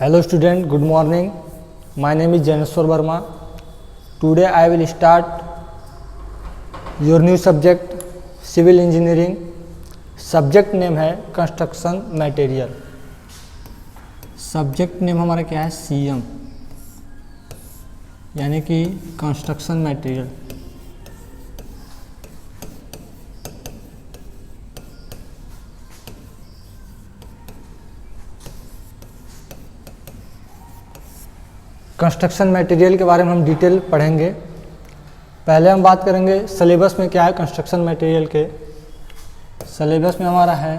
Hello student, good morning. My name is Janeshwar Verma. Today I will start your new subject civil engineering. Subject name है construction material. Subject name हमारा क्या है CM, यानी कि construction material. Construction material के बारे में हम डिटेल पढ़ेंगे। पहले हम बात करेंगे सिलेबस में क्या है कंस्ट्रक्शन मटेरियल के। सिलेबस में हमारा है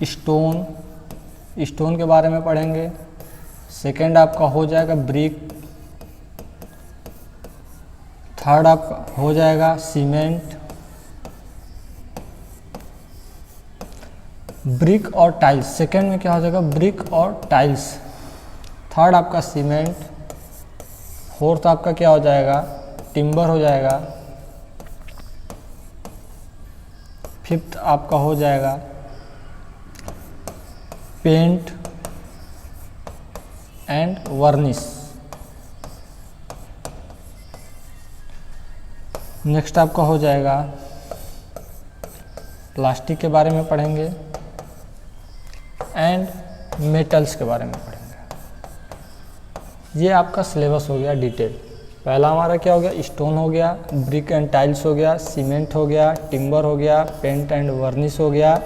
स्टोन के बारे में पढ़ेंगे। सेकंड आपका हो जाएगा ब्रिक। थर्ड आपका हो जाएगा सीमेंट। ब्रिक और टाइल्स, सेकंड में क्या हो जाएगा ब्रिक और टाइल्स। थर्ड आपका सीमेंट। फोर्थ आपका क्या हो जाएगा टिम्बर हो जाएगा। फिफ्थ आपका हो जाएगा पेंट एंड वर्निश। नेक्स्ट आपका हो जाएगा प्लास्टिक के बारे में पढ़ेंगे एंड मेटल्स के बारे में पढ़ेंगे। ये आपका सिलेबस हो गया डिटेल। पहला हमारा क्या हो गया स्टोन हो गया, ब्रिक एंड टाइल्स हो गया, सीमेंट हो गया, टिम्बर हो गया, पेंट एंड वर्निश हो गया।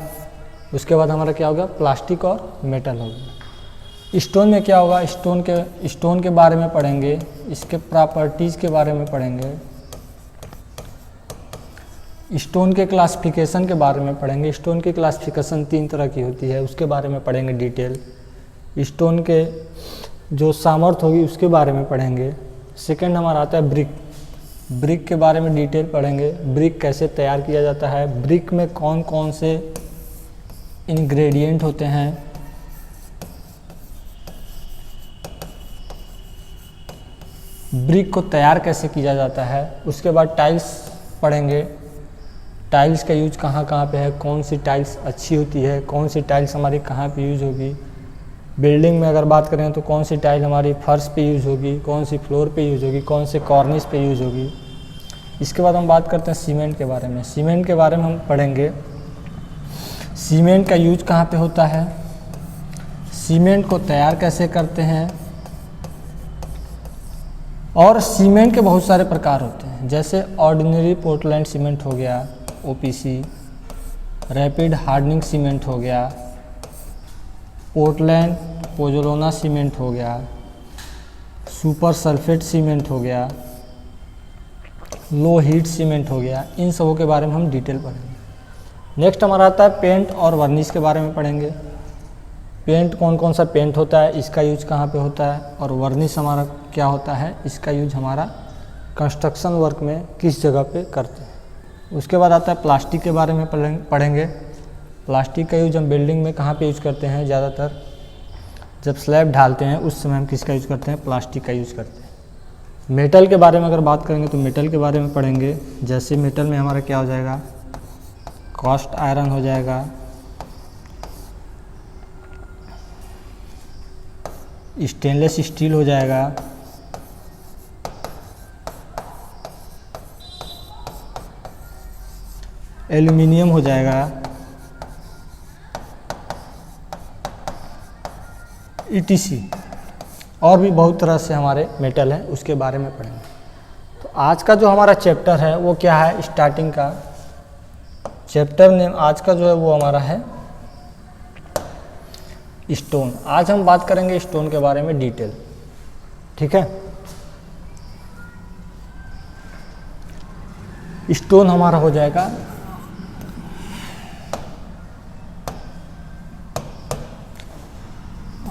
उसके बाद हमारा क्या हो गया प्लास्टिक और मेटल हो गया। स्टोन में क्या होगा स्टोन के बारे में पढ़ेंगे, इसके प्रॉपर्टीज़ के बारे में पढ़ेंगे, स्टोन के क्लासिफिकेशन के बारे में पढ़ेंगे। स्टोन की क्लासिफिकेशन 3 तरह की होती है, उसके बारे में पढ़ेंगे डिटेल। स्टोन के जो सामर्थ्य होगी उसके बारे में पढ़ेंगे। सेकंड हमारा आता है ब्रिक के बारे में डिटेल पढ़ेंगे। ब्रिक कैसे तैयार किया जाता है, ब्रिक में कौन कौन से इंग्रेडिएंट होते हैं, ब्रिक को तैयार कैसे किया जाता है। उसके बाद टाइल्स पढ़ेंगे। टाइल्स का यूज कहाँ कहाँ पे है, कौन सी टाइल्स अच्छी होती है, कौन सी टाइल्स हमारी कहाँ पे यूज होगी। बिल्डिंग में अगर बात करें तो कौन सी टाइल हमारी फर्श पे यूज़ होगी, कौन सी फ्लोर पे यूज़ होगी, कौन से कॉर्निस पे यूज़ होगी। इसके बाद हम बात करते हैं सीमेंट के बारे में। सीमेंट के बारे में हम पढ़ेंगे सीमेंट का यूज कहाँ पे होता है, सीमेंट को तैयार कैसे करते हैं, और सीमेंट के बहुत सारे प्रकार होते हैं जैसे ऑर्डिनरी पोर्टलैंड सीमेंट हो गया OPC, रैपिड हार्डनिंग सीमेंट हो गया, पोर्टलैंड पोजोलाना सीमेंट हो गया, सुपर सल्फेट सीमेंट हो गया, लो हीट सीमेंट हो गया। इन सबों के बारे में हम डिटेल पढ़ेंगे। नेक्स्ट हमारा आता है पेंट और वर्निश के बारे में पढ़ेंगे। पेंट कौन कौन सा पेंट होता है, इसका यूज कहाँ पे होता है, और वर्निश हमारा क्या होता है, इसका यूज हमारा कंस्ट्रक्शन वर्क में किस जगह पे करते हैं। उसके बाद आता है प्लास्टिक के बारे में पढ़ेंगे। प्लास्टिक का यूज हम बिल्डिंग में कहाँ पे यूज करते हैं, ज़्यादातर जब स्लैब ढालते हैं उस समय हम किसका यूज करते हैं, प्लास्टिक का यूज करते हैं। मेटल के बारे में अगर बात करेंगे तो मेटल के बारे में पढ़ेंगे। जैसे मेटल में हमारा क्या हो जाएगा कास्ट आयरन हो जाएगा, स्टेनलेस स्टील हो जाएगा, एल्युमिनियम हो जाएगा, ETC, और भी बहुत तरह से हमारे मेटल हैं उसके बारे में पढ़ेंगे। तो आज का जो हमारा चैप्टर है वो क्या है, स्टार्टिंग का चैप्टर नेम आज का जो है वो हमारा है स्टोन। आज हम बात करेंगे स्टोन के बारे में डिटेल, ठीक है। स्टोन हमारा हो जाएगा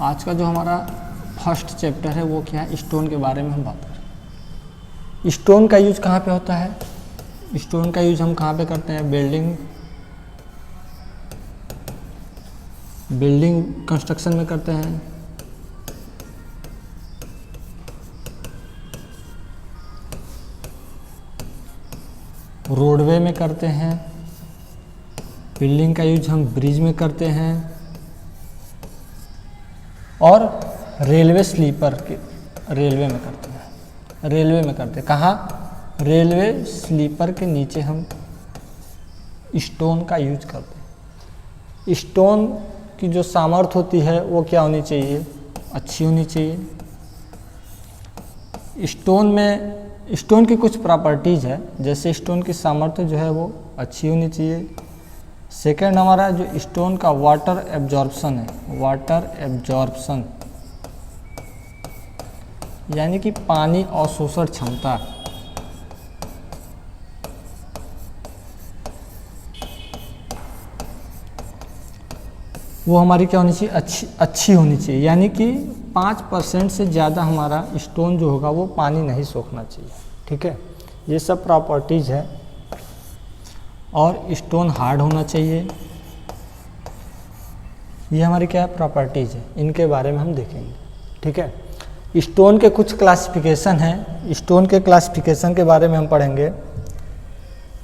आज का जो हमारा फर्स्ट चैप्टर है वो क्या है, स्टोन के बारे में हम बात करें। स्टोन का यूज कहाँ पे होता है, स्टोन का यूज हम कहाँ पे करते हैं, बिल्डिंग कंस्ट्रक्शन में करते हैं, रोडवे में करते हैं, बिल्डिंग का यूज हम ब्रिज में करते हैं, और रेलवे स्लीपर के रेलवे में करते हैं, रेलवे में करते हैं। कहाँ? रेलवे स्लीपर के नीचे हम स्टोन का यूज करते हैं। स्टोन की जो सामर्थ्य होती है वो क्या होनी चाहिए? अच्छी होनी चाहिए। स्टोन की कुछ प्रॉपर्टीज़ है, जैसे स्टोन की सामर्थ्य जो है वो अच्छी होनी चाहिए। सेकेंड हमारा जो स्टोन का वाटर एब्जॉर्प्शन है, वाटर एब्जॉर्प्शन यानी कि पानी अवशोषण क्षमता, वो हमारी क्या होनी चाहिए? अच्छी होनी चाहिए। यानी कि 5% से ज़्यादा हमारा स्टोन जो होगा वो पानी नहीं सोखना चाहिए। ठीक है, ये सब प्रॉपर्टीज़ है। और स्टोन हार्ड होना चाहिए। ये हमारी क्या है? प्रॉपर्टीज़ है, इनके बारे में हम देखेंगे। ठीक है, स्टोन के कुछ क्लासिफिकेशन हैं, स्टोन के क्लासिफिकेशन के बारे में हम पढ़ेंगे।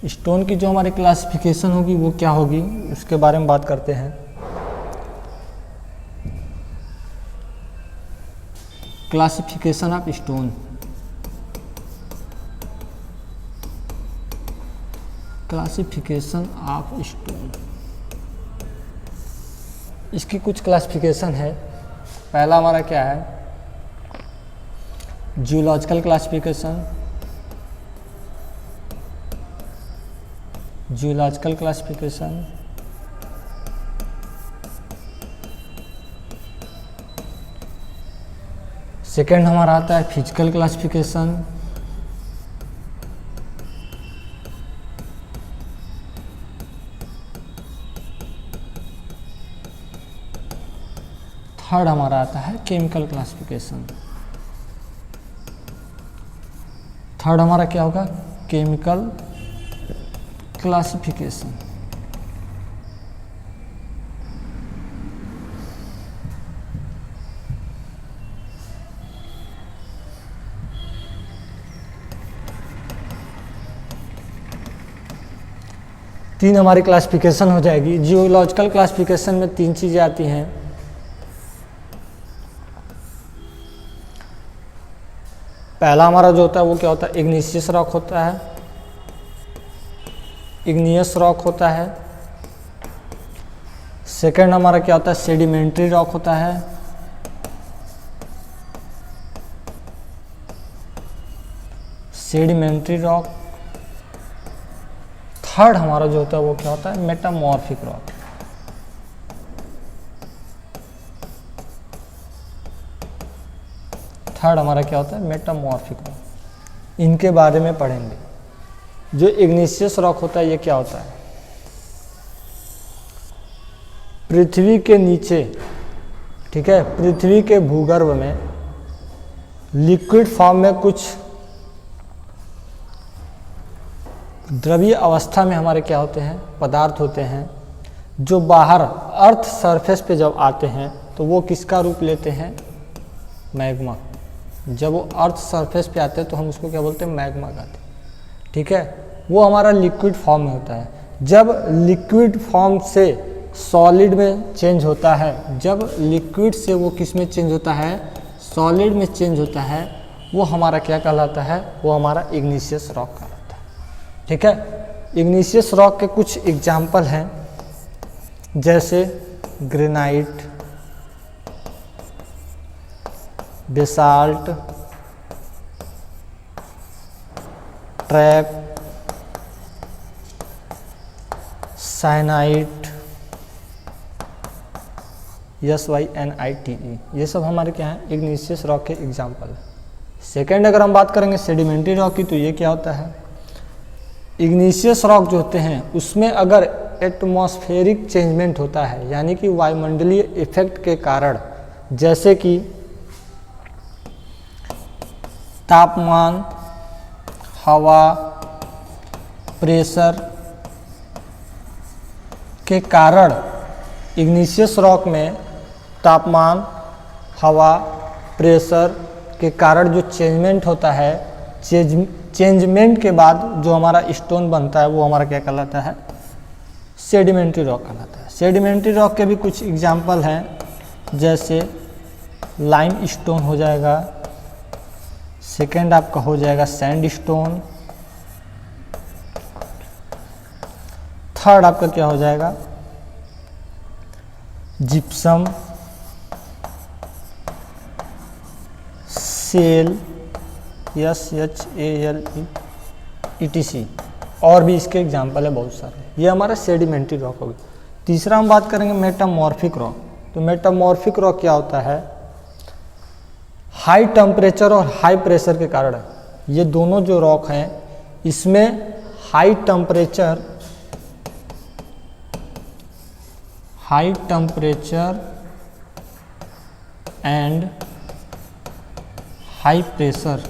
स्टोन की जो हमारी क्लासिफिकेशन होगी वो क्या होगी, उसके बारे में बात करते हैं। Classification of stone, classification of stone, इसकी कुछ क्लासिफिकेशन है। पहला हमारा क्या है? Geological classification, geological classification. Second हमारा आता है फिजिकल क्लासिफिकेशन। थर्ड हमारा आता है केमिकल क्लासिफिकेशन। थर्ड हमारा क्या होगा? Chemical classification. तीन हमारी क्लासिफिकेशन हो जाएगी। जियोलॉजिकल क्लासिफिकेशन में तीन चीज़ें आती हैं। पहला हमारा जो होता है वो क्या होता है? इग्निशियस रॉक होता है, इग्नियस रॉक होता है। सेकंड हमारा क्या होता है? सेडिमेंट्री रॉक होता है। Sedimentary rock. थर्ड हमारा जो होता है वो क्या होता है? Metamorphic rock. थर्ड हमारा क्या होता है? Metamorphic rock. इनके बारे में पढ़ेंगे। जो इग्निशियस रॉक होता है ये क्या होता है? पृथ्वी के नीचे, ठीक है, पृथ्वी के भूगर्भ में लिक्विड फॉर्म में कुछ द्रवीय अवस्था में हमारे क्या होते हैं? पदार्थ होते हैं, जो बाहर अर्थ सरफेस पे जब आते हैं तो वो किसका रूप लेते हैं? मैग्मा। जब वो अर्थ सरफेस पे आते हैं तो हम उसको क्या बोलते हैं? मैग्मा कहते हैं। ठीक है, वो हमारा लिक्विड फॉर्म में होता है। जब लिक्विड फॉर्म से सॉलिड में चेंज होता है, जब लिक्विड से वो किस में चेंज होता है? सॉलिड में चेंज होता है, वो हमारा क्या कहलाता है? वो हमारा इग्निशियस रॉक कहलाता है। ठीक है, इग्निशियस रॉक के कुछ एग्जाम्पल हैं, जैसे ग्रेनाइट, बेसाल्ट, ट्रैप, साइनाइट, SYNITE, ये सब हमारे क्या हैं? इग्निशियस रॉक के एग्जाम्पल है। सेकेंड अगर हम बात करेंगे सेडिमेंट्री रॉक की, तो ये क्या होता है? इग्निशियस रॉक जो होते हैं उसमें अगर एटमॉस्फेरिक चेंजमेंट होता है, यानी कि वायुमंडलीय इफेक्ट के कारण, जैसे कि तापमान, हवा, प्रेशर के कारण, इग्निशियस रॉक में तापमान, हवा, प्रेशर के कारण जो चेंजमेंट होता है, चेंजमेंट के बाद जो हमारा स्टोन बनता है वो हमारा क्या कहलाता है? सेडिमेंट्री रॉक कहलाता है। सेडिमेंट्री रॉक के भी कुछ एग्जाम्पल हैं, जैसे लाइम स्टोन हो जाएगा, सेकेंड आपका हो जाएगा सैंड स्टोन, थर्ड आपका क्या हो जाएगा जिप्सम, सेल, SHALE ETC, और भी इसके एग्जाम्पल है बहुत सारे। ये हमारा सेडिमेंट्री रॉक हो गया। तीसरा हम बात करेंगे मेटामॉर्फिक रॉक। तो मेटामॉर्फिक रॉक क्या होता है, हाई टेम्परेचर और हाई प्रेशर के कारण ये दोनों जो रॉक हैं इसमें high temperature and high pressure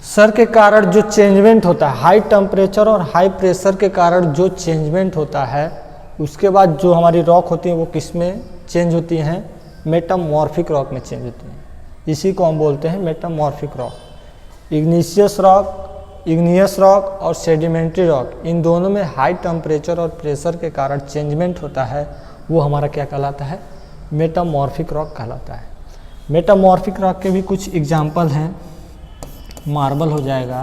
sir के कारण जो चेंजमेंट होता है, हाई टेम्परेचर और हाई प्रेशर के कारण जो चेंजमेंट होता है, उसके बाद जो हमारी रॉक होती है वो किस में चेंज होती हैं, मेटामॉर्फिक रॉक में चेंज होती हैं। इसी को हम बोलते हैं मेटामॉर्फिक रॉक। इग्नियस रॉक और सेडिमेंट्री रॉक, इन दोनों में हाई टेम्परेचर और प्रेशर के कारण चेंजमेंट होता है, वो हमारा क्या कहलाता है, मेटामॉर्फिक रॉक कहलाता है। मेटामॉर्फिक रॉक के भी कुछ एग्जाम्पल हैं, मार्बल हो जाएगा,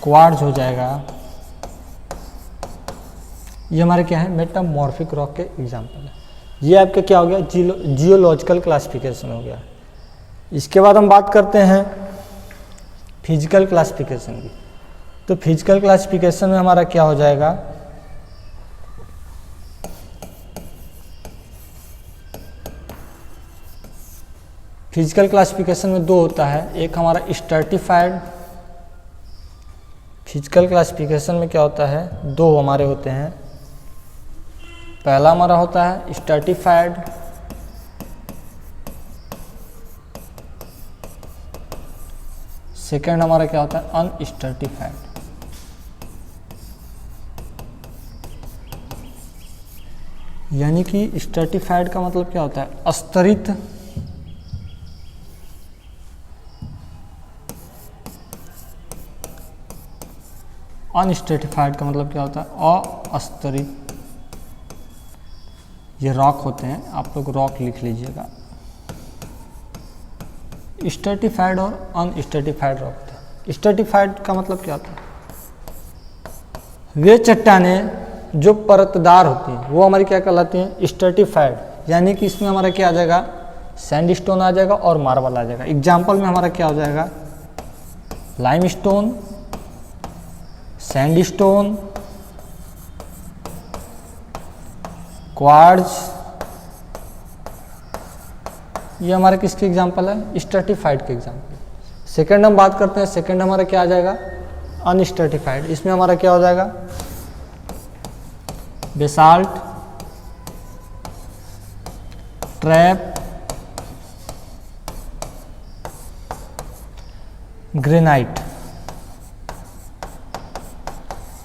क्वार्ट्ज हो जाएगा, ये हमारे क्या है मेटामॉर्फिक रॉक के एग्जाम्पल है। ये आपके क्या हो गया जियोलॉजिकल क्लासिफिकेशन हो गया। इसके बाद हम बात करते हैं फिजिकल क्लासिफिकेशन की। तो फिजिकल क्लासिफिकेशन में हमारा क्या हो जाएगा, फिजिकल क्लासिफिकेशन में दो होता है, एक हमारा स्ट्रैटिफाइड। फिजिकल क्लासिफिकेशन में क्या होता है, दो हमारे होते हैं। पहला हमारा होता है स्ट्रैटिफाइड, सेकेंड हमारा क्या होता है अनस्ट्रैटिफाइड। यानी कि स्ट्रैटिफाइड का मतलब क्या होता है, स्तरित, अनस्ट्रैटिफाइड का मतलब क्या होता है अस्तरित। ये रॉक होते हैं, आप लोग रॉक लिख लीजिएगा। स्ट्रैटिफाइड और अनस्ट्रैटिफाइड रॉक होता है। स्ट्रैटिफाइड का मतलब क्या होता है, वे चट्टानें जो परतदार होती हैं वो हमारी क्या कहलाती हैं स्ट्रैटिफाइड। यानी कि इसमें हमारा क्या आ जाएगा सैंडस्टोन आ जाएगा और मार्बल आ जाएगा। एग्जाम्पल में हमारा क्या हो जाएगा लाइमस्टोन, सैंडस्टोन, क्वार्ट्ज, ये हमारे किसके एग्जाम्पल है स्ट्रैटिफाइड के एग्जाम्पल। सेकंड हम बात करते हैं, सेकंड हमारा क्या आ जाएगा अनस्ट्रैटिफाइड। इसमें हमारा क्या हो जाएगा बेसाल्ट, ट्रैप, ग्रेनाइट,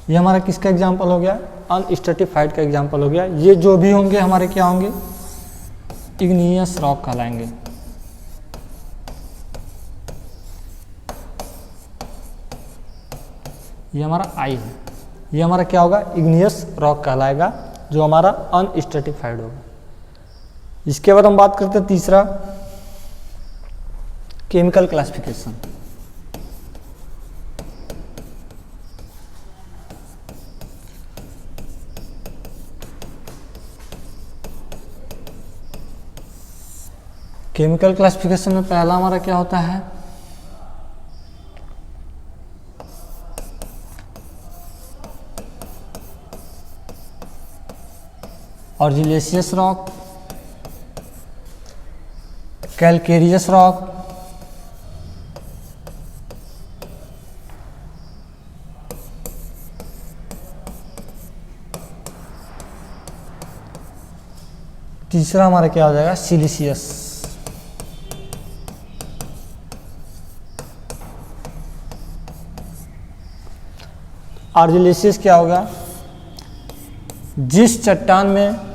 ये हमारा किसका एग्जाम्पल हो गया अनस्ट्रैटिफाइड का एग्जाम्पल हो गया। ये जो भी होंगे हमारे क्या होंगे इग्नियस रॉक कहलाएंगे। ये हमारा आई है, ये हमारा क्या होगा इग्नियस रॉक कहलाएगा, जो हमारा अनस्ट्रैटिफाइड होगा। इसके बाद हम बात करते हैं तीसरा केमिकल क्लासिफिकेशन। केमिकल क्लासिफिकेशन में पहला हमारा क्या होता है ऑर्जिलेशियस रॉक, कैलकेरियस रॉक, तीसरा हमारा क्या हो जाएगा सिलिशियस। आर्जिलेशियस क्या होगा, जिस चट्टान में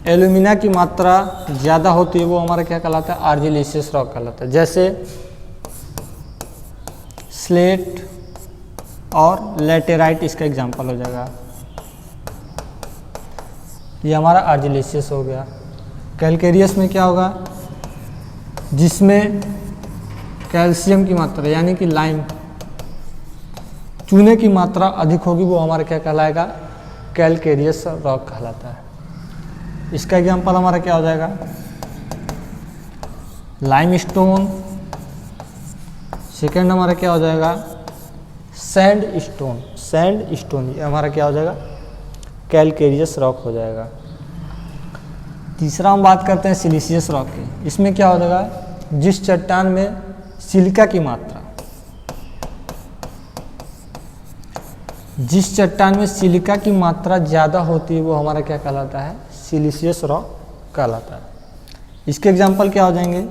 एल्यूमिना की मात्रा ज़्यादा होती है वो हमारा क्या कहलाता है आर्जिलेशियस रॉक कहलाता है। जैसे स्लेट, और लेटेराइट इसका एग्जाम्पल हो जाएगा। ये हमारा आर्जिलेशियस हो गया। कैलकेरियस में क्या होगा, जिसमें कैल्शियम की मात्रा यानी कि लाइम, चूने की मात्रा अधिक होगी, वो हमारा क्या कहलाएगा, कैलकेरियस रॉक कहलाता है। इसका एग्जाम्पल हमारा क्या हो जाएगा, लाइमस्टोन। सेकेंड हमारा क्या हो जाएगा, सैंडस्टोन। सैंडस्टोन ये हमारा क्या हो जाएगा, कैलकेरियस रॉक हो जाएगा। तीसरा हम बात करते हैं सिलिशियस रॉक की। इसमें क्या हो जाएगा, जिस चट्टान में सिलिका की मात्रा, जिस चट्टान में सिलिका की मात्रा ज़्यादा होती है वो हमारा क्या कहलाता है, सिलिशियस रॉक कहलाता है। इसके एग्जाम्पल क्या हो जाएंगे,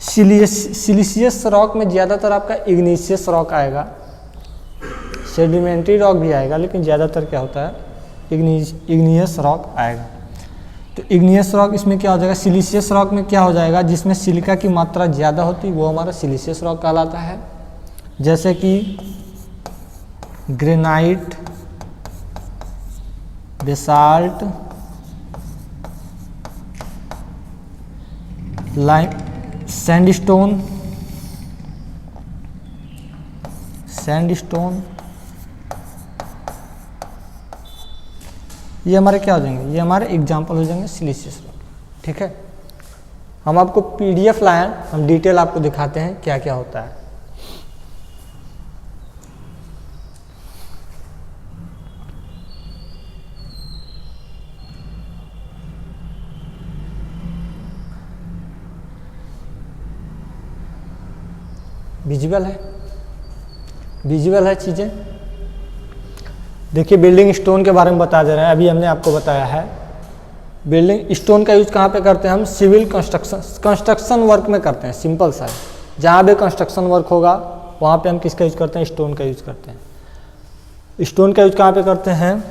सिलिशियस रॉक में ज़्यादातर आपका इग्नीशियस रॉक आएगा, सेडिमेंट्री रॉक भी आएगा, लेकिन ज़्यादातर क्या होता है, इग्नियस रॉक आएगा। तो इग्नियस रॉक इसमें क्या हो जाएगा, सिलिशियस रॉक में क्या हो जाएगा, जिसमें सिलिका की मात्रा ज़्यादा होती है वो हमारा सिलिशियस रॉक कहलाता है। जैसे कि ग्रेनाइट, बेसाल्ट, लाइम, सैंडस्टोन, ये हमारे क्या हो जाएंगे, ये हमारे एग्जाम्पल हो जाएंगे सिलिशियस रॉक। ठीक है, हम आपको पीडीएफ लाएं, हम डिटेल आपको दिखाते हैं क्या क्या होता है। विजुअल है चीज़ें। देखिए बिल्डिंग स्टोन के बारे में बता दे रहे हैं, अभी हमने आपको बताया है। बिल्डिंग स्टोन का यूज कहाँ पे करते हैं हम, सिविल कंस्ट्रक्शन वर्क में करते हैं। सिंपल सा है, जहाँ भी कंस्ट्रक्शन वर्क होगा वहाँ पे हम किसका यूज करते हैं, स्टोन का यूज करते हैं। स्टोन का यूज कहाँ पे करते हैं,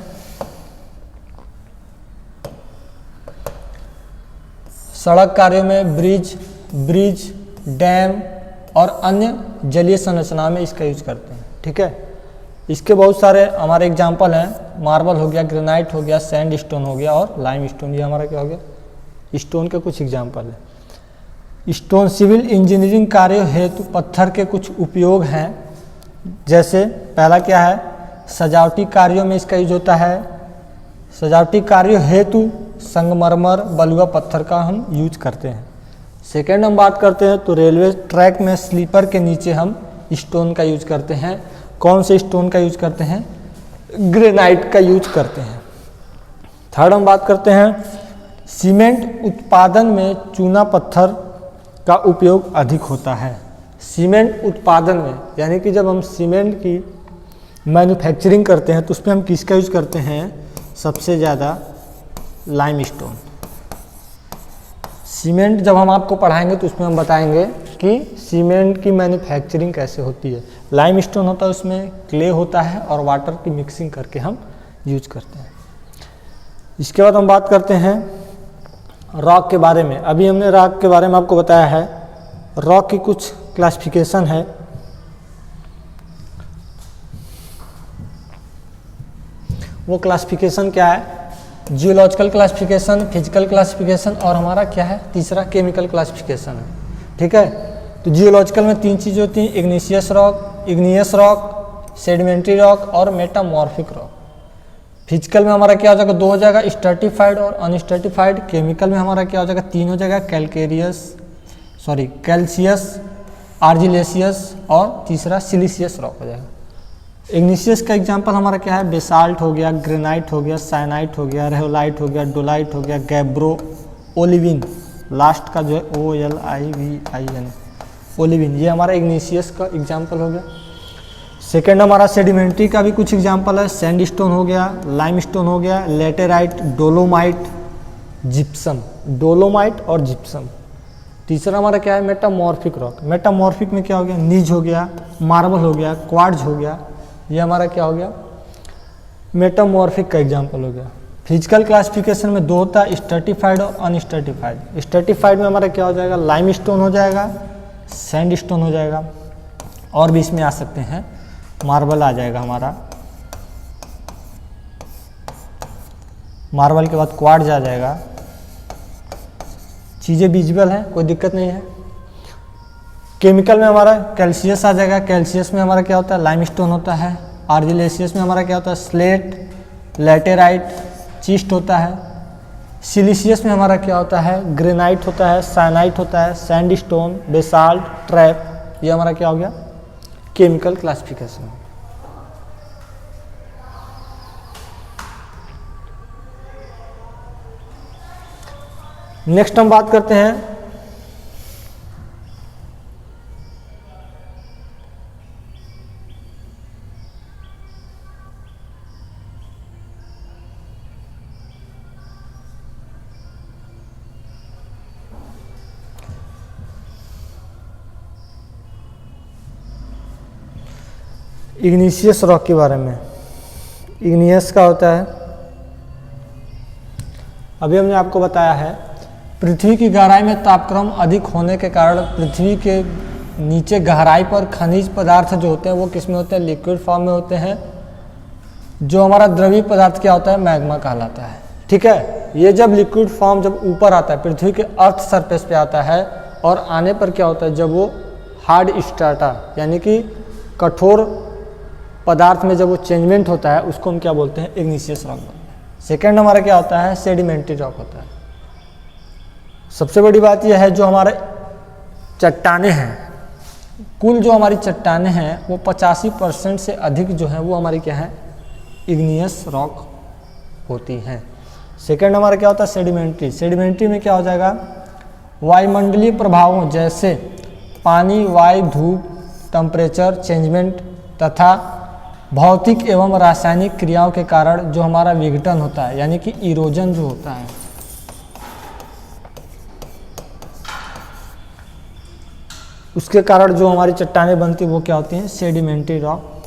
सड़क कार्यों में, ब्रिज, डैम और अन्य जलीय संरचना में इसका यूज करते हैं। ठीक है, इसके बहुत सारे हमारे एग्जाम्पल हैं, मार्बल हो गया, ग्रेनाइट हो गया, सैंडस्टोन हो गया और लाइमस्टोन, ये हमारा क्या हो गया, स्टोन के कुछ एग्जाम्पल है। स्टोन सिविल इंजीनियरिंग कार्यों हेतु पत्थर के कुछ उपयोग हैं। जैसे पहला क्या है, सजावटी कार्यों में इसका यूज होता है। सजावटी कार्यों हेतु संगमरमर, बलुआ पत्थर का हम यूज करते हैं। सेकेंड हम बात करते हैं तो रेलवे ट्रैक में स्लीपर के नीचे हम स्टोन का यूज करते हैं। कौन से स्टोन का यूज करते हैं, ग्रेनाइट का यूज करते हैं। थर्ड हम बात करते हैं सीमेंट उत्पादन में चूना पत्थर का उपयोग अधिक होता है। सीमेंट उत्पादन में यानी कि जब हम सीमेंट की मैन्युफैक्चरिंग करते हैं तो उसमें हम किसका यूज करते हैं, सबसे ज़्यादा लाइमस्टोन। सीमेंट जब हम आपको पढ़ाएंगे तो उसमें हम बताएंगे कि सीमेंट की मैन्युफैक्चरिंग कैसे होती है। लाइमस्टोन होता है, उसमें क्ले होता है और वाटर की मिक्सिंग करके हम यूज करते हैं। इसके बाद हम बात करते हैं रॉक के बारे में। अभी हमने रॉक के बारे में आपको बताया है। रॉक की कुछ क्लासिफिकेशन है। वो क्लासिफिकेशन क्या है, जियोलॉजिकल क्लासिफिकेशन, फिजिकल क्लासिफिकेशन और हमारा क्या है, तीसरा केमिकल क्लासिफिकेशन है। ठीक है, तो जियोलॉजिकल में तीन चीज़ होती हैं, इग्नियस रॉक, सेडिमेंट्री रॉक और मेटामॉर्फिक रॉक। फिजिकल में हमारा क्या हो जाएगा, दो हो जाएगा, स्ट्रैटिफाइड और अनस्ट्रैटिफाइड। केमिकल में हमारा क्या हो जाएगा, तीन हो जाएगा, कैल्सियस, आर्जिलेशियस और तीसरा सिलिशियस रॉक हो जाएगा। इग्निशियस का एग्जांपल हमारा क्या है, बेसाल्ट हो गया, ग्रेनाइट हो गया, साइनाइट हो गया, रेहोलाइट हो गया, डोलाइट हो गया, गैब्रो, ओलिविन, लास्ट का जो है OLIVIN, ओलिविन, ये हमारा इग्निशियस का एग्जांपल हो गया। सेकेंड हमारा सेडिमेंट्री का भी कुछ एग्जांपल है, सैंडस्टोन हो गया, लाइमस्टोन हो गया, लेटेराइट, डोलोमाइट, जिप्सम, डोलोमाइट और जिप्सम। तीसरा हमारा क्या है, मेटामॉर्फिक रॉक। मेटामॉर्फिक में क्या हो गया, नीज हो गया, मार्बल हो गया, क्वार्ट्ज हो गया, ये हमारा क्या हो गया, मेटामॉर्फिक का एग्जांपल हो गया। फिजिकल क्लासिफिकेशन में दो होता है, स्ट्रैटिफाइड और अनस्ट्रैटिफाइड। स्ट्रैटिफाइड में हमारा क्या हो जाएगा, लाइमस्टोन हो जाएगा, सैंडस्टोन हो जाएगा और भी इसमें आ सकते हैं मार्बल आ जाएगा हमारा, मार्बल के बाद क्वार्ट्ज आ जाएगा। चीज़ें विजिबल हैं, कोई दिक्कत नहीं है। केमिकल में हमारा कैल्शियस आ जाएगा, कैल्शियस में हमारा क्या होता है, लाइमस्टोन होता है। आर्जिलेशियस में हमारा क्या होता है, स्लेट, लैटेराइट, चीस्ट होता है। सिलिशियस में हमारा क्या होता है, ग्रेनाइट होता है, साइनाइट होता है, सैंडस्टोन, बेसाल्ट, ट्रैप। ये हमारा क्या हो गया, केमिकल क्लासिफिकेशन। नेक्स्ट हम बात करते हैं इग्नीशियस रॉक के बारे में। इग्नियस का होता है, अभी हमने आपको बताया है, पृथ्वी की गहराई में तापक्रम अधिक होने के कारण पृथ्वी के नीचे गहराई पर खनिज पदार्थ जो होते हैं वो किस में होते हैं, लिक्विड फॉर्म में होते हैं। जो हमारा द्रवीय पदार्थ क्या होता है, मैग्मा कहलाता है। ठीक है, ये जब लिक्विड फॉर्म जब ऊपर आता है, पृथ्वी के अर्थ सरफेस पे आता है, और आने पर क्या होता है, जब वो हार्ड स्ट्राटा यानी कि कठोर पदार्थ में जब वो चेंजमेंट होता है, उसको हम क्या बोलते हैं, इग्निशियस रॉक बोलते हैं। सेकेंड हमारा क्या होता है, सेडिमेंट्री रॉक होता है। सबसे बड़ी बात यह है, जो हमारे चट्टाने हैं, कुल जो हमारी चट्टाने हैं वो 85% से अधिक जो है वो हमारी क्या है, इग्नियस रॉक होती हैं। सेकेंड हमारा क्या होता है, सेडिमेंट्री। सेडिमेंट्री में क्या हो जाएगा, वायुमंडलीय प्रभावों जैसे पानी, वायु, धूप, टेम्परेचर चेंजमेंट तथा भौतिक एवं रासायनिक क्रियाओं के कारण जो हमारा विघटन होता है, यानी कि इरोजन जो होता है, उसके कारण जो हमारी चट्टानें बनती वो क्या होती हैं, सेडिमेंट्री रॉक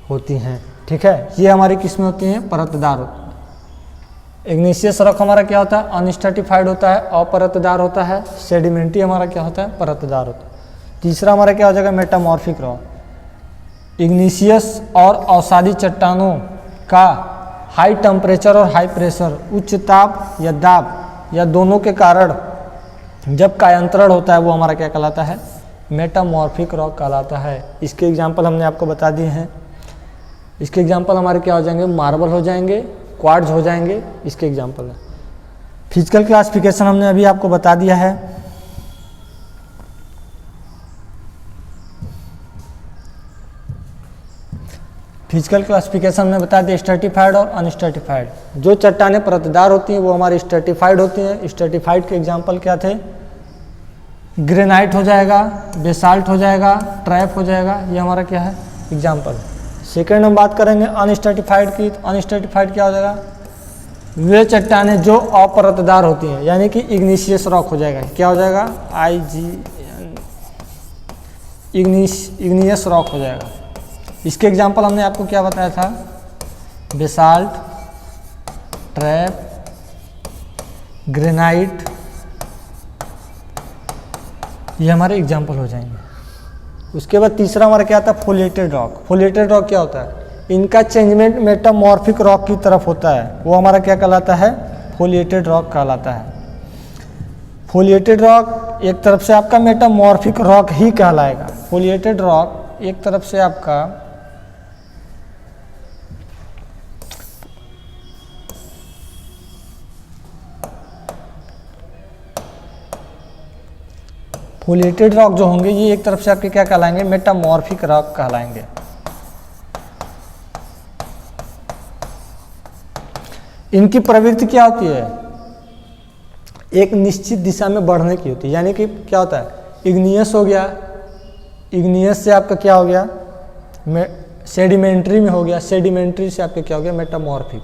होती हैं। ठीक है, ये हमारी किस्में होती हैं, परतदार होती हैं। इग्निशियस रॉक हमारा क्या होता है, अनस्ट्रैटिफाइड होता है, अपरतदार होता है। सेडिमेंट्री हमारा क्या होता है, परतदार होता है। तीसरा हमारा क्या हो जाएगा, मेटामॉर्फिक रॉक। इग्निशियस और अवसादी चट्टानों का हाई टेम्परेचर और हाई प्रेशर, उच्च ताप या दाब या दोनों के कारण जब कायांतरण होता है वो हमारा क्या कहलाता है, मेटामॉर्फिक रॉक कहलाता है। इसके एग्जांपल हमने आपको बता दिए हैं। इसके एग्जांपल हमारे क्या हो जाएंगे, मार्बल हो जाएंगे, क्वार्ट्ज हो जाएंगे, इसके एग्जांपल है। फिजिकल क्लासिफिकेशन हमने अभी आपको बता दिया है। फिजिकल क्लासिफिकेशन में बता दें, स्ट्रेटिफाइड और अनस्ट्रेटिफाइड। जो चट्टानें परतदार होती हैं वो हमारी स्ट्रेटिफाइड होती हैं। स्ट्रेटिफाइड के एग्जांपल क्या थे, ग्रेनाइट हो जाएगा, बेसाल्ट हो जाएगा, ट्रैप हो जाएगा, ये हमारा क्या है, एग्जांपल। सेकेंड हम बात करेंगे अनस्ट्रेटिफाइड की। तो अनस्ट्रेटिफाइड क्या हो जाएगा, वे चट्टानें जो अपरतदार होती हैं, यानी कि इग्निशियस रॉक हो जाएगा। क्या हो जाएगा, इग्नियस रॉक हो जाएगा। इसके एग्जांपल हमने आपको क्या बताया था, बेसाल्ट, ट्रैप, ग्रेनाइट, ये हमारे एग्जांपल हो जाएंगे। उसके बाद तीसरा हमारा क्या आता है, फोलिएटेड रॉक। फोलिएटेड रॉक क्या होता है, इनका चेंजमेंट मेटामॉर्फिक रॉक की तरफ होता है, वो हमारा क्या कहलाता है, फोलिएटेड रॉक कहलाता है। फोलिएटेड रॉक एक तरफ से आपका मेटामॉर्फिक रॉक ही कहलाएगा। फोलिएटेड रॉक एक तरफ से आपका फोलिएटेड रॉक जो होंगे ये एक तरफ से आपके क्या कहलाएंगे, मेटामॉर्फिक रॉक कहलाएंगे। इनकी प्रवृत्ति क्या होती है, एक निश्चित दिशा में बढ़ने की होती है। यानी कि क्या होता है, इग्नियस हो गया, इग्नियस से आपका क्या हो गया, सेडिमेंट्री में हो गया, सेडिमेंट्री से आपका क्या हो गया, मेटामॉर्फिक।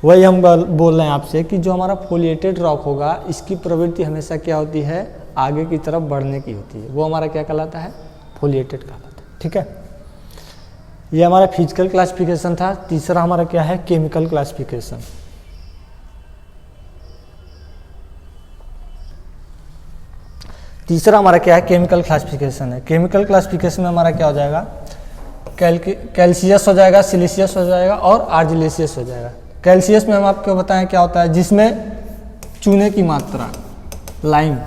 वही हम बोल रहे हैं आपसे कि जो हमारा फोलिएटेड रॉक होगा इसकी प्रवृत्ति हमेशा क्या होती है, आगे की तरफ बढ़ने की होती है, वो हमारा क्या कहलाता है, फोलिएटेड कहलाता है। ठीक है, ये हमारा फिजिकल क्लासिफिकेशन था। तीसरा हमारा क्या है, केमिकल क्लासिफिकेशन। तीसरा हमारा क्या है, केमिकल क्लासिफिकेशन है। केमिकल क्लासिफिकेशन में हमारा क्या हो जाएगा, कैल्शियस हो जाएगा, सिलिशियस हो जाएगा और आर्जिलेशियस हो जाएगा। कैल्शियस में हम आपको बताएं क्या होता है, जिसमें चूने की मात्रा, लाइम,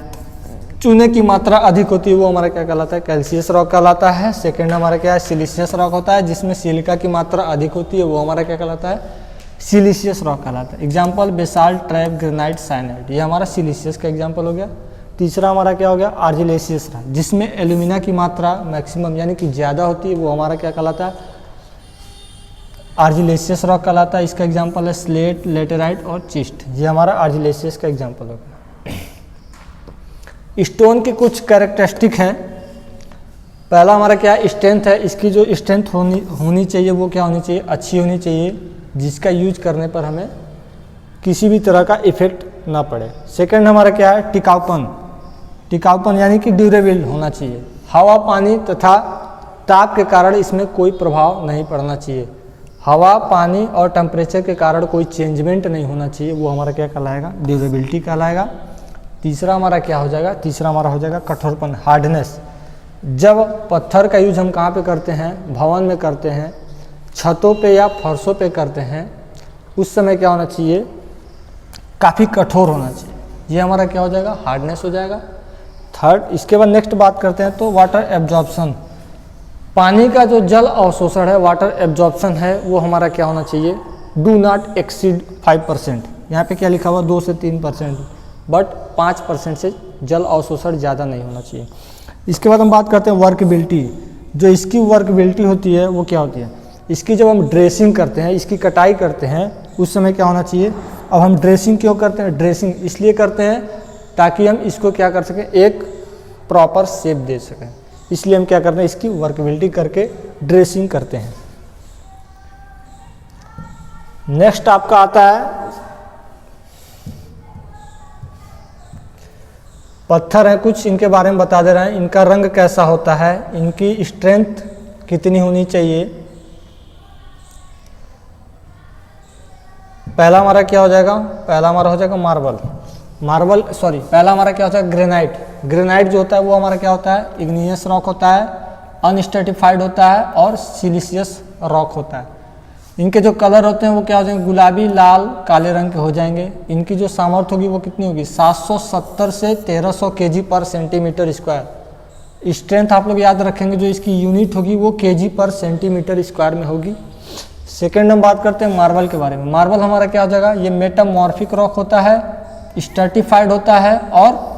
चूने की मात्रा अधिक होती है, वो हमारा क्या कहलाता है, कैल्शियस रॉक कहलाता है। सेकंड हमारा क्या है, सिलिशियस रॉक होता है, जिसमें सिलिका की मात्रा अधिक होती है, वो हमारा क्या कहलाता है, सिलिशियस रॉक कहलाता है। Example basalt, trap, granite, cyanide, ये हमारा सिलिशियस का एग्जाम्पल हो गया। तीसरा हमारा क्या हो गया, आर्जिलेशियस रॉक, जिसमें एल्यूमिना की मात्रा मैक्सिमम यानी कि ज़्यादा होती है, वो हमारा क्या कहलाता है, आर्जिलेशियस रॉक कहलाता है। इसका एग्जाम्पल है स्लेट, लेटेराइट और चिस्ट, ये हमारा आर्जिलेशियस का एग्जाम्पल हो गया। स्टोन की कुछ कैरेक्टरिस्टिक है। पहला हमारा क्या है, स्ट्रेंथ है। इसकी जो स्ट्रेंथ होनी चाहिए वो क्या होनी चाहिए, अच्छी होनी चाहिए, जिसका यूज करने पर हमें किसी भी तरह का इफेक्ट ना पड़े। सेकंड हमारा क्या है, टिकाऊपन, टिकाऊपन यानी कि ड्यूरेबल होना चाहिए। हवा, पानी तथा ताप के कारण इसमें कोई प्रभाव नहीं पड़ना चाहिए। हवा, पानी और टेम्परेचर के कारण कोई चेंजमेंट नहीं होना चाहिए, वो हमारा क्या कहलाएगा, ड्यूरेबिलिटी कहलाएगा। तीसरा हमारा क्या हो जाएगा, तीसरा हमारा हो जाएगा कठोरपन, हार्डनेस। जब पत्थर का यूज हम कहाँ पे करते हैं, भवन में करते हैं, छतों पे या फर्शों पे करते हैं, उस समय क्या होना चाहिए, काफ़ी कठोर होना चाहिए, ये हमारा क्या हो जाएगा, हार्डनेस हो जाएगा। थर्ड, इसके बाद नेक्स्ट बात करते हैं तो वाटर एब्जॉर्प्शन, पानी का जो जल अवशोषण है, वाटर एब्जॉर्प्शन है, वो हमारा क्या होना चाहिए, डू नॉट एक्सीड 5%। यहाँ पे क्या लिखा हुआ, 2 से 3%, बट 5% से जल अवशोषण ज़्यादा नहीं होना चाहिए। इसके बाद हम बात करते हैं वर्कबिलिटी। जो इसकी वर्कबिलिटी होती है वो क्या होती है, इसकी जब हम ड्रेसिंग करते हैं, इसकी कटाई करते हैं, उस समय क्या होना चाहिए। अब हम ड्रेसिंग क्यों करते हैं, ड्रेसिंग इसलिए करते हैं ताकि हम इसको क्या कर सकें, एक प्रॉपर शेप दे सकें, इसलिए हम क्या करते हैं, इसकी वर्कबिलिटी करके ड्रेसिंग करते हैं। नेक्स्ट आपका आता है पत्थर है, कुछ इनके बारे में बता दे रहे हैं। इनका रंग कैसा होता है, इनकी स्ट्रेंथ कितनी होनी चाहिए। पहला हमारा क्या हो जाएगा, पहला हमारा हो जाएगा पहला हमारा क्या होता है, ग्रेनाइट। ग्रेनाइट जो होता है वो हमारा क्या होता है, इग्नियस रॉक होता है, अनस्ट्रेटिफाइड होता है और सिलिशियस रॉक होता है। इनके जो कलर होते हैं वो क्या हो जाएंगे, गुलाबी, लाल, काले रंग के हो जाएंगे। इनकी जो सामर्थ्य होगी वो कितनी होगी, 770 से 1300 kg पर सेंटीमीटर स्क्वायर। स्ट्रेंथ आप लोग याद रखेंगे, जो इसकी यूनिट होगी वो kg पर सेंटीमीटर स्क्वायर में होगी। सेकेंड हम बात करते हैं मार्बल के बारे में। मार्बल हमारा क्या हो जाएगा, ये मेटामॉर्फिक रॉक होता है, स्ट्रेटिफाइड होता है और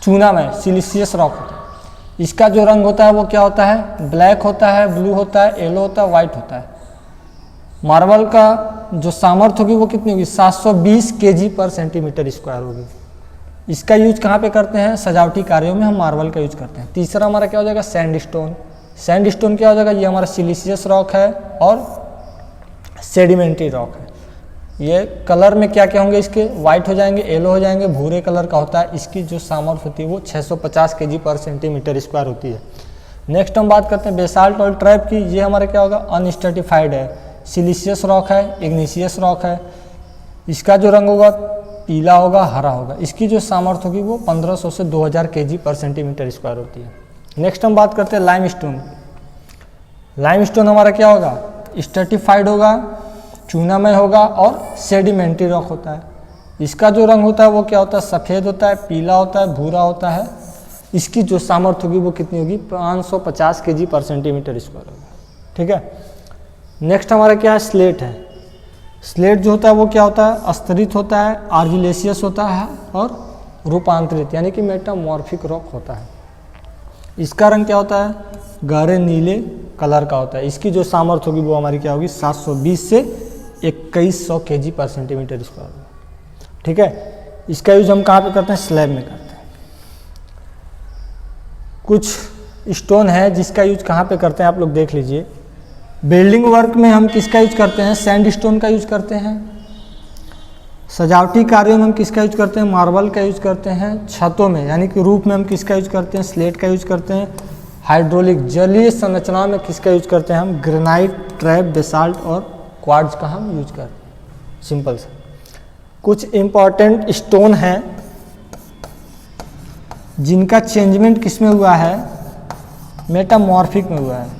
चूना में सिलिशियस रॉक होता है। इसका जो रंग होता है वो क्या होता है, ब्लैक होता है, ब्लू होता है, येलो होता है, व्हाइट होता है। मार्बल का जो सामर्थ्य होगी वो कितनी होगी, 720 kg पर सेंटीमीटर स्क्वायर होगी। इसका यूज कहाँ पे करते हैं, सजावटी कार्यों में हम मार्बल का यूज करते हैं। तीसरा हमारा क्या हो जाएगा, सैंडस्टोन। सैंडस्टोन क्या हो जाएगा, ये हमारा सिलिशियस रॉक है और सेडिमेंट्री रॉक है। ये कलर में क्या क्या होंगे, इसके व्हाइट हो जाएंगे, येलो हो जाएंगे, भूरे कलर का होता है। इसकी जो सामर्थ्य होती है वो 650 kg पर सेंटीमीटर स्क्वायर होती है। नेक्स्ट हम बात करते हैं बेसाल्ट और ट्रैप की। ये हमारे क्या होगा, अनस्ट्रेटिफाइड है, सिलिशियस रॉक है, इग्निशियस रॉक है। इसका जो रंग होगा पीला होगा, हरा होगा। इसकी जो सामर्थ्य होगी वो 1500 से 2000 kg पर सेंटीमीटर स्क्वायर होती है। नेक्स्ट हम बात करते हैं लाइमस्टोन। लाइमस्टोन हमारा क्या होगा, स्ट्रेटिफाइड होगा, चूनामय होगा और सेडिमेंट्री रॉक होता है। इसका जो रंग होता है वो क्या होता है, सफ़ेद होता है, पीला होता है, भूरा होता है। इसकी जो सामर्थ्य होगी वो कितनी होगी, 550 kg पर सेंटीमीटर स्क्वायर होगा। ठीक है। नेक्स्ट हमारा क्या है, स्लेट है। स्लेट जो होता है वो क्या होता है, अस्तरित होता है, आर्जिलेशियस होता है और रूपांतरित यानी कि मेटामॉर्फिक रॉक होता है। इसका रंग क्या होता है, गहरे नीले कलर का होता है। इसकी जो सामर्थ्य होगी वो हमारी क्या होगी, 720 से 2100 kg पर सेंटीमीटर स्क्वायर होगा। ठीक है। इसका यूज हम कहाँ पे करते हैं, स्लैब में करते हैं। कुछ स्टोन है जिसका यूज कहाँ पे करते हैं, आप लोग देख लीजिए। बिल्डिंग वर्क में हम किसका यूज करते हैं, सैंडस्टोन का यूज करते हैं। सजावटी कार्यों में हम किसका यूज करते हैं, मार्बल का यूज करते हैं। छतों में यानी कि रूफ में हम किसका यूज करते हैं, स्लेट का यूज करते हैं। हाइड्रोलिक जलीय संरचना में किसका यूज करते हैं हम, ग्रेनाइट, ट्रैप, बेसाल्ट और क्वार्ट्ज का हम यूज करते हैं। सिंपल सा। कुछ इम्पॉर्टेंट स्टोन हैं जिनका चेंजमेंट किस में हुआ है, मेटामॉर्फिक में हुआ है।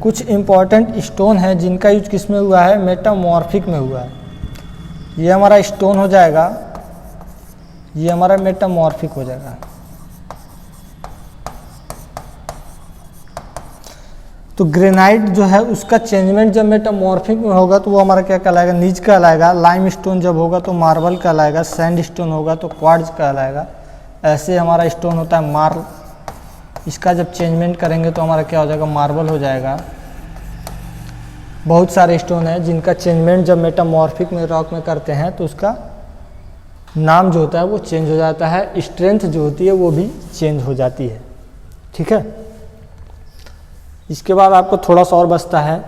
कुछ इम्पॉर्टेंट स्टोन है जिनका यूज किस में हुआ है, मेटामॉर्फिक में हुआ है। ये हमारा स्टोन हो जाएगा, ये हमारा मेटामॉर्फिक हो जाएगा। तो ग्रेनाइट जो है उसका चेंजमेंट जब मेटामॉर्फिक में होगा तो वो हमारा क्या कहलाएगा, नीच कहलाएगा। लाइम स्टोन जब होगा तो मार्बल कहलाएगा। सैंड स्टोन होगा तो क्वार्ट्ज कहलाएगा। ऐसे हमारा स्टोन होता है मार्ल, इसका जब चेंजमेंट करेंगे तो हमारा क्या हो जाएगा, मार्बल हो जाएगा। बहुत सारे स्टोन हैं जिनका चेंजमेंट जब मेटामॉर्फिक में रॉक में करते हैं तो उसका नाम जो होता है वो चेंज हो जाता है, स्ट्रेंथ जो होती है वो भी चेंज हो जाती है। ठीक है, इसके बाद आपको थोड़ा सा और बचता है,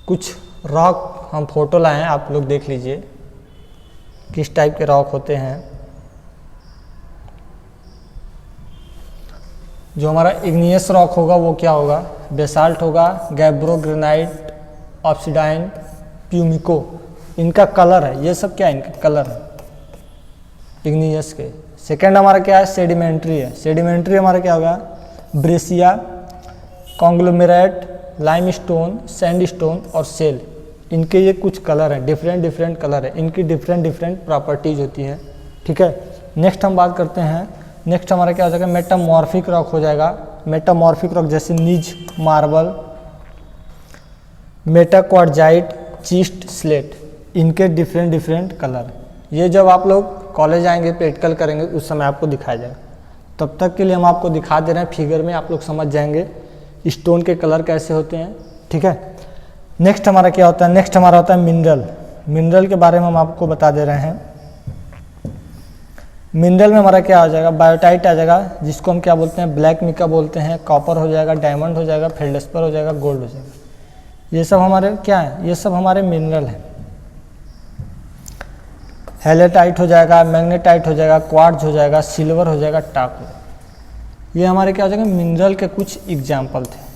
कुछ रॉक हम फोटो लाए हैं, आप लोग देख लीजिए किस टाइप के रॉक होते हैं। जो हमारा इग्नियस रॉक होगा वो क्या होगा, बेसाल्ट होगा, गैब्रो, ग्रेनाइट, ऑब्सिडाइन, प्यूमिको, इनका कलर है। ये सब क्या है, इनका कलर है इग्नियस के। सेकेंड हमारा क्या है, सेडिमेंट्री है। सेडिमेंट्री हमारा क्या होगा, ब्रेसिया, कॉन्ग्लोमेरेट, लाइमस्टोन, सैंडस्टोन और सेल, इनके ये कुछ कलर हैं, डिफरेंट कलर है, इनकी डिफरेंट प्रॉपर्टीज होती हैं। ठीक है, नेक्स्ट हम बात करते हैं, नेक्स्ट हमारा क्या हो जाएगा, मेटामॉर्फिक रॉक हो जाएगा। मेटामॉर्फिक रॉक जैसे नीज मार्बल, मेटाक्वार्जाइट, चीस्ट, स्लेट, इनके डिफरेंट कलर। ये जब आप लोग कॉलेज आएंगे प्रैक्टिकल करेंगे उस समय आपको दिखाया जाएगा। तब तक के लिए हम आपको दिखा दे रहे हैं फिगर में, आप लोग समझ जाएंगे स्टोन के कलर कैसे होते हैं। ठीक है, नेक्स्ट हमारा क्या होता है, नेक्स्ट हमारा होता है मिनरल। मिनरल के बारे में हम आपको बता दे रहे हैं। मिनरल में हमारा क्या हो जाएगा, बायोटाइट आ जाएगा, जिसको हम क्या बोलते हैं, ब्लैक मिका बोलते हैं, कॉपर हो जाएगा, डायमंड हो जाएगा, फेल्डस्पर हो जाएगा, गोल्ड हो जाएगा। ये सब हमारे क्या है, ये सब हमारे मिनरल हैं। हेलेटाइट हो जाएगा, मैग्नेटाइट हो जाएगा, क्वार्ट्ज हो जाएगा, सिल्वर हो जाएगा, टाक हो जाएगा। ये हमारे क्या हो जाएगा, मिनरल के कुछ एग्जाम्पल थे।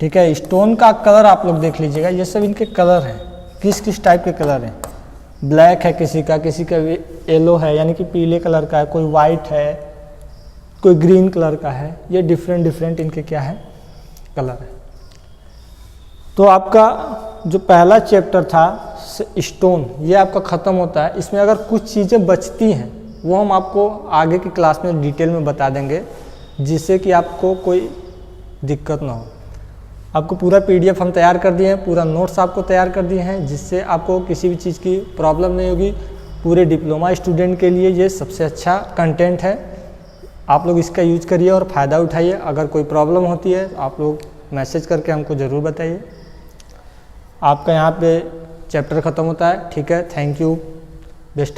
ठीक है, स्टोन का कलर आप लोग देख लीजिएगा, ये सब इनके कलर हैं, किस किस टाइप के कलर हैं। ब्लैक है किसी का येलो है यानी कि पीले कलर का है, कोई वाइट है, कोई ग्रीन कलर का है। ये डिफरेंट इनके क्या है, कलर है। तो आपका जो पहला चैप्टर था स्टोन, ये आपका ख़त्म होता है। इसमें अगर कुछ चीज़ें बचती हैं वो हम आपको आगे की क्लास में डिटेल में बता देंगे, जिससे कि आपको कोई दिक्कत ना हो। आपको पूरा PDF हम तैयार कर दिए हैं, पूरा नोट्स आपको तैयार कर दिए हैं, जिससे आपको किसी भी चीज़ की प्रॉब्लम नहीं होगी। पूरे डिप्लोमा स्टूडेंट के लिए ये सबसे अच्छा कंटेंट है। आप लोग इसका यूज करिए और फ़ायदा उठाइए। अगर कोई प्रॉब्लम होती है तो आप लोग मैसेज करके हमको ज़रूर बताइए। आपका यहाँ पे चैप्टर ख़त्म होता है। ठीक है, थैंक यू।